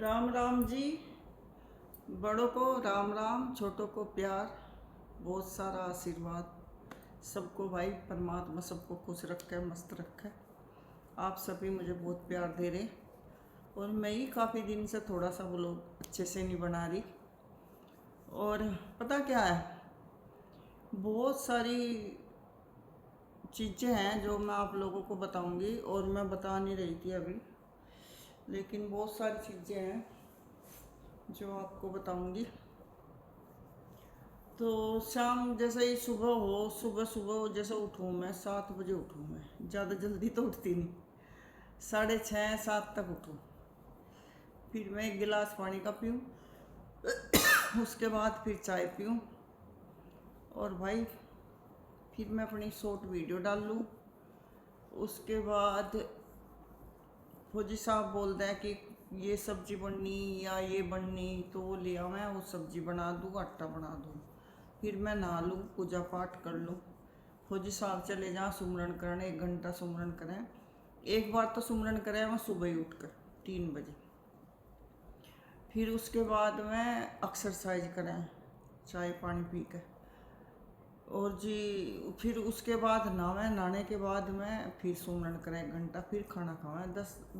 राम राम जी। बड़ों को राम राम, छोटों को प्यार, बहुत सारा आशीर्वाद। सबको भाई परमात्मा सबको खुश रखे, मस्त रखे। आप सभी मुझे बहुत प्यार दे रहे, और मैं ही काफ़ी दिन से थोड़ा सा वो लोग अच्छे से नहीं बना रही। और पता क्या है, बहुत सारी चीज़ें हैं जो मैं आप लोगों को बताऊंगी, और मैं बता नहीं रही थी अभी, लेकिन बहुत सारी चीज़ें हैं जो आपको बताऊंगी। तो शाम जैसे ही सुबह हो, सुबह सुबह जैसे उठूँ मैं 7 बजे उठूँ। मैं ज़्यादा जल्दी तो उठती नहीं, 6:30 7 तक उठूँ। फिर मैं एक गिलास पानी का पीऊँ, उसके बाद फिर चाय पीऊँ, और भाई फिर मैं अपनी शॉर्ट वीडियो डाल लूँ। उसके बाद फौजी साहब बोलते हैं कि ये सब्जी बननी या ये बननी, तो वो लिया मैं वो सब्जी बना दूँ, आटा बना दूँ। फिर मैं नहा लूँ, पूजा पाठ कर लूँ। फौजी साहब चले जाएँ सुमरन करने, 1 घंटा सुमरन करें। एक बार तो सुमरन करें मैं सुबह ही उठ कर 3 बजे। फिर उसके बाद मैं एक्सरसाइज करें, चाय पानी पी कर, और जी फिर उसके बाद नहावें। नहाने के बाद मैं फिर सुमरन करें 1 घंटा, फिर खाना खावें।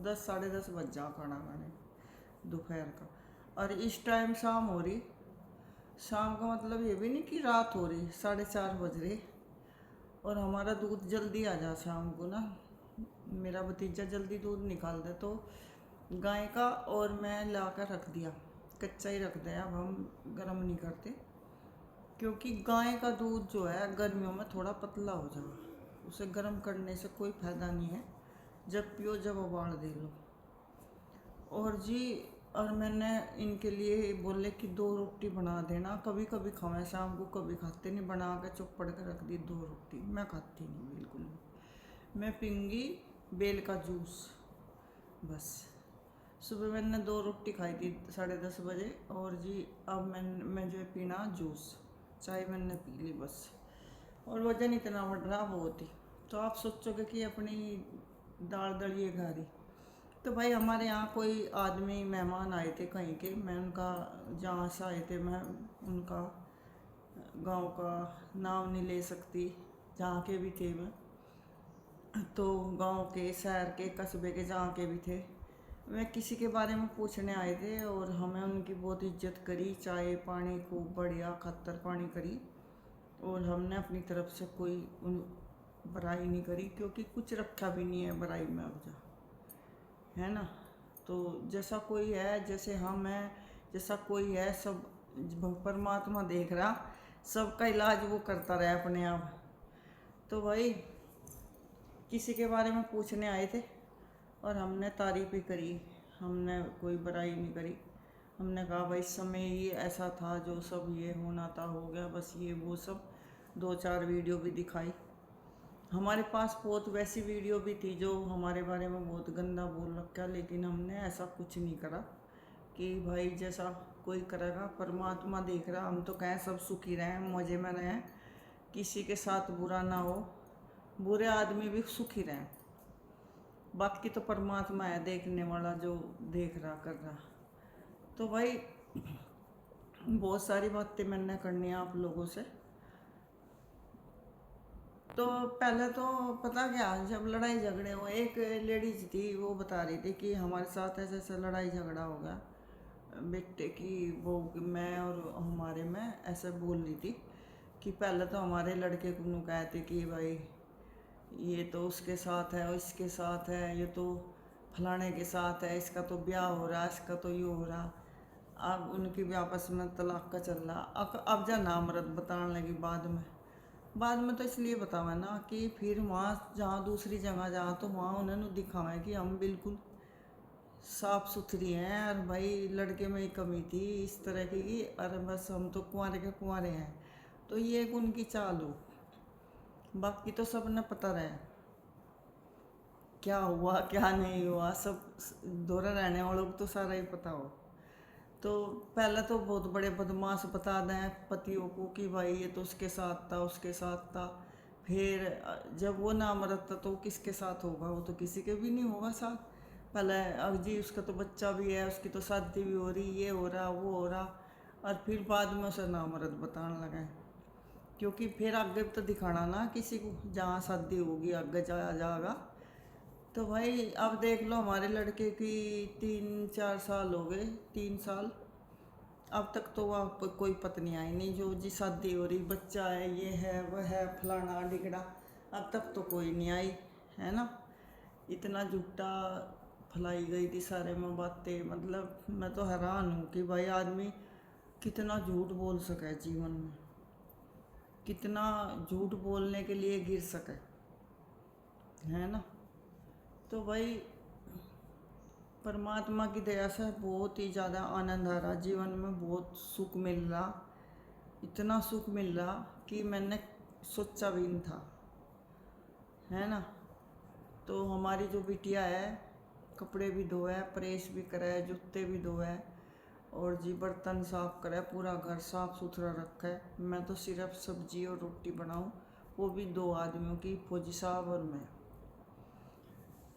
10 साढ़े 10 बज जा खाना खाने दोपहर का। और इस टाइम शाम हो रही, शाम का मतलब ये भी नहीं कि रात हो रही, 4:30 बज रहे। और हमारा दूध जल्दी आ जा शाम को ना, मेरा भतीजा जल्दी दूध निकाल दे तो गाय का, और मैं ला कर रख दिया, कच्चा ही रख दिया। अब हम गर्म नहीं करते, क्योंकि गाय का दूध जो है गर्मियों में थोड़ा पतला हो जाए, उसे गर्म करने से कोई फ़ायदा नहीं है। जब पियो जब उबाल दे लो। और जी, और मैंने इनके लिए बोले कि 2 रोटी बना देना, कभी कभी खावें शाम को, कभी खाते नहीं। बना के चौपड़ के रख दी 2 रोटी, मैं खाती नहीं बिल्कुल भी। मैं पीऊँगी बेल का जूस बस। सुबह मैंने 2 रोटी खाई थी 10:30 बजे, और जी अब मैं जो है पीना जूस, चाय मैंने पी ली बस। और वजन इतना बढ़ रहा बहुत ही। तो आप सोचोगे कि अपनी दाल दलिए खा रही। तो भाई हमारे यहाँ कोई आदमी मेहमान आए थे कहीं के, मैं उनका, जहाँ से आए थे मैं उनका गांव का नाम नहीं ले सकती, जहाँ के भी थे मैं, तो गांव के, शहर के, कस्बे के, जहाँ के भी थे, मैं किसी के बारे में पूछने आए थे। और हमें उनकी बहुत इज्जत करी, चाय पानी खूब बढ़िया खत्तर पानी करी। और हमने अपनी तरफ से कोई उन बुराई नहीं करी, क्योंकि कुछ रखा भी नहीं है बुराई में अब जा, है ना। तो जैसा कोई है, जैसे हम हैं, जैसा कोई है, सब परमात्मा देख रहा, सबका इलाज वो करता रहे अपने आप। तो भाई किसी के बारे में पूछने आए थे, और हमने तारीफ ही करी, हमने कोई बुराई नहीं करी। हमने कहा भाई समय ही ऐसा था, जो सब ये होना था हो गया, बस ये वो सब। 2 4 वीडियो भी दिखाई। हमारे पास बहुत वैसी वीडियो भी थी जो हमारे बारे में बहुत गंदा बोल रखा, लेकिन हमने ऐसा कुछ नहीं करा कि भाई जैसा कोई करेगा, परमात्मा देख रहा। हम तो कहें सब सुखी रहें, मज़े में रहें, किसी के साथ बुरा ना हो, बुरे आदमी भी सुखी रहें। बाकी तो परमात्मा है देखने वाला, जो देख रहा कर रहा। तो भाई बहुत सारी बातें मैंने करनी है आप लोगों से। तो पहले तो पता क्या, जब लड़ाई झगड़े हो, एक लेडीज थी वो बता रही थी कि हमारे साथ ऐसे ऐसे लड़ाई झगड़ा हो गया बेटे की, वो मैं और हमारे में ऐसे बोल रही थी कि पहले तो हमारे लड़के को नु कहते कि भाई ये तो उसके साथ है, और इसके साथ है, ये तो फलाने के साथ है, इसका तो ब्याह हो रहा, इसका तो ये हो रहा। अब उनकी भी आपस में तलाक का चल रहा। अब जा नामरद बताने लगी बाद में तो इसलिए बतावा ना कि फिर वहाँ जहाँ दूसरी जगह जहाँ, तो वहाँ उन्होंने दिखावा कि हम बिल्कुल साफ सुथरी हैं, और भाई लड़के में ही कमी थी इस तरह की कि अरे बस हम तो कुंवारे के कुंवारे हैं। तो ये एक उनकी चाल हो, बाकी तो सब ने पता रहे क्या हुआ क्या नहीं हुआ, सब दोहरा रहने वालों को तो सारा ही पता हो। तो पहले तो बहुत बड़े बदमाश बता दें पतियों को कि भाई ये तो उसके साथ था, उसके साथ था। फिर जब वो नामरद था तो किसके साथ होगा, वो तो किसी के भी नहीं होगा साथ। पहले अब जी उसका तो बच्चा भी है, उसकी तो शादी भी हो रही, ये हो रहा वो हो रहा, और फिर बाद में उसे नामर्द बताने लगे। क्योंकि फिर आगे तो दिखाना ना किसी को, जहाँ शादी होगी आगे जाया जाएगा। तो भाई अब देख लो, हमारे लड़के की 3-4 साल हो गए, 3 साल, अब तक तो वहाँ पर कोई पत्नी आई नहीं। जो जी शादी हो रही, बच्चा है, ये है वह है, फलाना डिगड़ा, अब तक तो कोई नहीं आई, है ना। इतना झूठा फैलाई गई थी सारे में बातें, मतलब मैं तो हैरान हूँ कि भाई आदमी कितना झूठ बोल सके जीवन में, कितना झूठ बोलने के लिए गिर सके, है ना। तो भाई परमात्मा की दया से बहुत ही ज़्यादा आनंद आ रहा जीवन में, बहुत सुख मिल रहा, इतना सुख मिल रहा कि मैंने सोचा भी नहीं था, है ना। तो हमारी जो बिटिया है, कपड़े भी धोए, प्रेस भी करे, जूते भी धोए, और जी बर्तन साफ करे, पूरा घर साफ सुथरा रखे। मैं तो सिर्फ सब्जी और रोटी बनाऊं, वो भी 2 आदमियों की, फौजी साहब और मैं।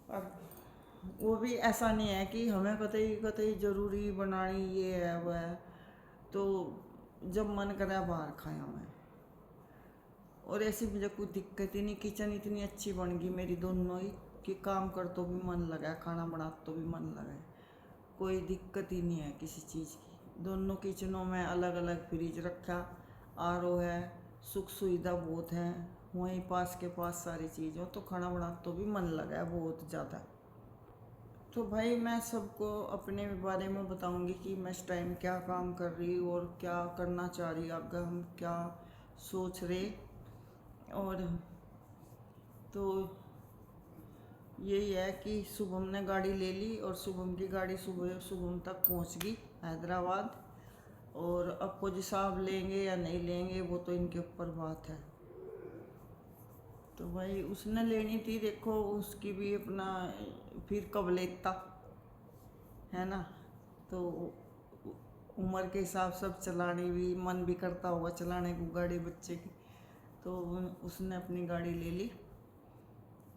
और वो भी ऐसा नहीं है कि हमें कतई कतई ज़रूरी बनानी ये है वह है, तो जब मन करे बाहर खाया मैं। और ऐसी मुझे कोई दिक्कत ही नहीं, किचन इतनी अच्छी बन गई मेरी दोनों ही कि काम कर तो भी मन लगा, खाना बना तो भी मन लगा, कोई दिक्कत ही नहीं है किसी चीज़ की। दोनों किचनों में अलग अलग फ्रिज रखा, आरओ है, सुख सुविधा बहुत है, वहीं पास के पास सारी चीज़ों, तो खाना बना तो भी मन लगा है बहुत ज़्यादा। तो भाई मैं सबको अपने बारे में बताऊंगी कि मैं इस टाइम क्या काम कर रही हूँ और क्या करना चाह रही, आगे हम क्या सोच रहे। और तो यही है कि शुभम ने गाड़ी ले ली, और शुभम की गाड़ी सुबह शुभम तक पहुंच गई हैदराबाद। और अब फौजी साहब लेंगे या नहीं लेंगे वो तो इनके ऊपर बात है। तो भाई उसने लेनी थी, देखो उसकी भी अपना फिर कब लेता, है ना। तो उम्र के हिसाब से अब चलानी भी मन भी करता होगा चलाने को गाड़ी बच्चे की, तो उसने अपनी गाड़ी ले ली,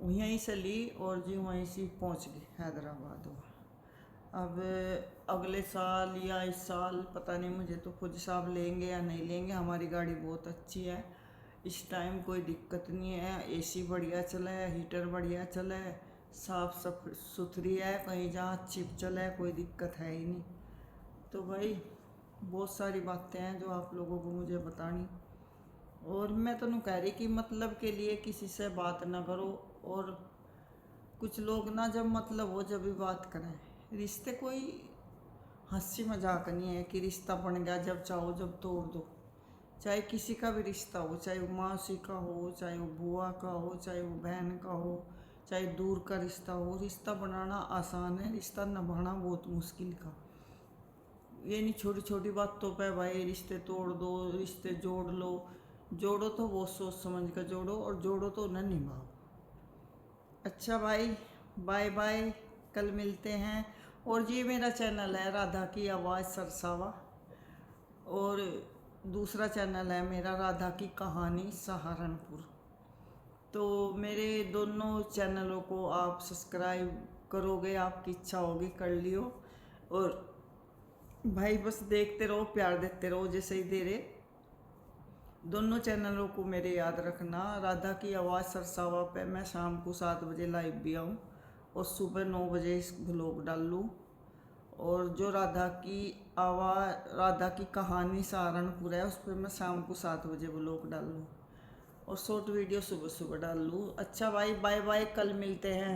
वहीं से ली, और जी वहीं से पहुंच गई हैदराबाद वो। अब अगले साल या इस साल पता नहीं मुझे, तो फौजी साहब लेंगे या नहीं लेंगे। हमारी गाड़ी बहुत अच्छी है, इस टाइम कोई दिक्कत नहीं है, एसी बढ़िया चला है, हीटर बढ़िया चला है, साफ सुथरी है, कहीं जहाँ चिप चला है कोई दिक्कत है ही नहीं। तो भाई बहुत सारी बातें हैं जो आप लोगों को मुझे बतानी, और मैं तो नहीं कह रही कि मतलब के लिए किसी से बात ना करो, और कुछ लोग ना जब मतलब हो जब भी बात करें। रिश्ते कोई हंसी मजाक नहीं है कि रिश्ता बन गया जब चाहो जब तोड़ दो। चाहे किसी का भी रिश्ता हो, चाहे वो मौसी का हो, चाहे वो बुआ का हो, चाहे वो बहन का हो, चाहे दूर का रिश्ता हो, रिश्ता बनाना आसान है, रिश्ता निभाना बहुत मुश्किल का। ये नहीं छोटी छोटी बातों पे भाई रिश्ते तोड़ दो, रिश्ते जोड़ लो। जोड़ो तो बहुत सोच समझ कर जोड़ो, और जोड़ो तो उन्हें निभाओ। अच्छा भाई, बाय बाय, कल मिलते हैं। और ये मेरा चैनल है राधा की आवाज़ सरसावा, और दूसरा चैनल है मेरा राधा की कहानी सहारनपुर। तो मेरे दोनों चैनलों को आप सब्सक्राइब करोगे, आपकी इच्छा होगी कर लियो। और भाई बस देखते रहो, प्यार देते रहो जैसे ही दे रहे। दोनों चैनलों को मेरे याद रखना। राधा की आवाज़ सरसावा पे मैं शाम को 7 बजे लाइव भी आऊँ, और सुबह 9 बजे इस व्लॉग डाल लूँ। और जो राधा की आवाज़, राधा की कहानी सहारनपुर है, उस पर मैं शाम को 7 बजे व्लॉग डाल लूँ, और शॉर्ट वीडियो सुबह सुबह डाल लूँ। अच्छा भाई, बाय बाय, कल मिलते हैं।